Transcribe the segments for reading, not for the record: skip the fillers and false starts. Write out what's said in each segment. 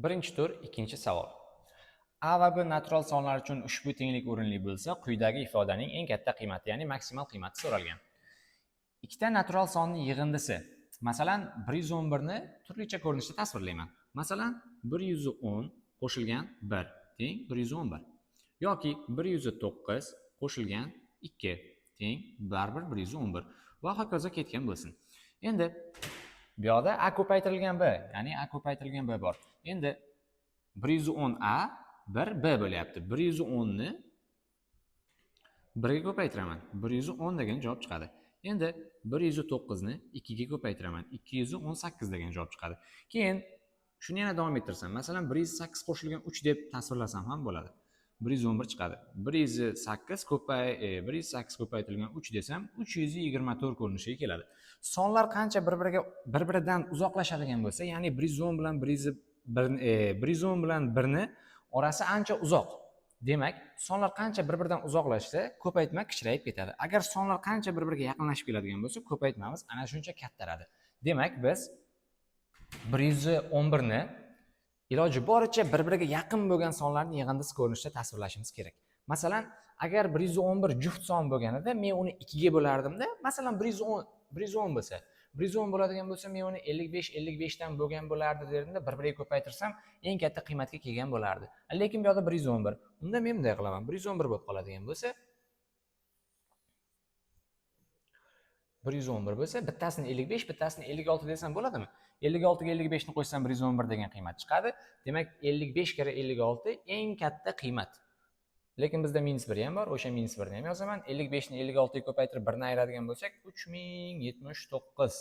Birinchi tur, ikkinchi savol. A va B natural sonlar uchun ushbu tenglik o'rinli bo'lsa, quyidagi ifodaning eng katta qiymati, ya'ni maksimal qiymati so'ralgan. Ikkita natural sonning yig'indisi. Masalan, 111 ni turlicha ko'rinishda tasvirlayman. Masalan, 110 qo'shilgan 1 teng 111 yoki 109 qo'shilgan 2 teng baribir 111 va hokazo ketgan bo'lsin. Endi bu yoqda A ko'paytirilgan B, ya'ni A ko'paytirilgan B bor. Endi 110A 1B bo'lyapti. 110 ni 1 ga ko'paytiraman. 110 degan javob chiqadi. Endi 109 ni 2 ga ko'paytiraman. 218 degan javob chiqadi. Keyin shuni yana davom ettirsam, masalan 108 qo'shilgan 3 deb tasvirlasam ham bo'ladi. 111 chiqadi. 108 ko'paytirilgan 3 desam 324 ko'rinishiga keladi. Sonlar qancha bir-biridan uzoqlashadigan bo'lsa, ya'ni 110 bilan 110 bilan 1 ni orasi ancha uzoq. Demak, sonlar qancha bir-biridan uzoqlashsa, ko'paytma kichrayib ketadi. Agar sonlar qancha bir-biriga yaqinlashib keladigan bo'lsa, ko'paytmamiz ana shuncha kattaradi. Demak, biz 111 ni iloji boricha bir-biriga yaqin bo'lgan sonlarni yig'indisi ko'rinishda tasvirlashimiz kerak. Masalan, agar 111 juft son bo'lganida men uni 2 ga bo'lardimda, masalan 110 bo'lsa, 110 bo'ladigan bo'lsa, men uni 55 dan bo'lgan bo'lardi derdimda, bir-biriga ko'paytirsam eng katta qiymatga kelgan bo'lardi. Lekin bu yoqda 111. Unda men bunday qilaman. 111 bo'lib qoladigan bo'lsa, 111 bo'lsa, bittasini 55, bittasini 56 desam bo'ladimi? 56 ga 55 ni qo'shsam 111 degan qiymat chiqadi. Demak, 55 kira 56 eng katta qiymat. Lekin bizda -1 ham bor, o'sha -1 ni ham yozaman. 55 ni 56 ga ko'paytirib 1 ni ayiradigan bo'lsak, 3079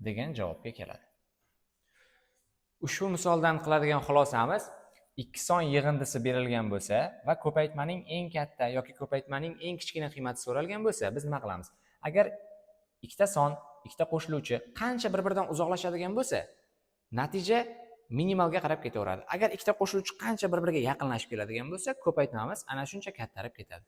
degan javobga keladi. Ushbu misoldan qiladigan xulosamiz, ikki son yig'indisi berilgan bo'lsa va ko'paytmaning eng katta yoki ko'paytmaning eng kichkina qiymati so'ralgan bo'lsa, biz nima qilamiz? Agar ikkita son, ikkita qo'shiluvchi qancha bir-biridan uzoqlashadigan bo'lsa, natija minimalga qarab ketaveradi. Agar ikkita qo'shiluvchi qancha bir-biriga yaqinlashib keladigan bo'lsa, ko'paytmamiz ana shuncha kattarib ketadi.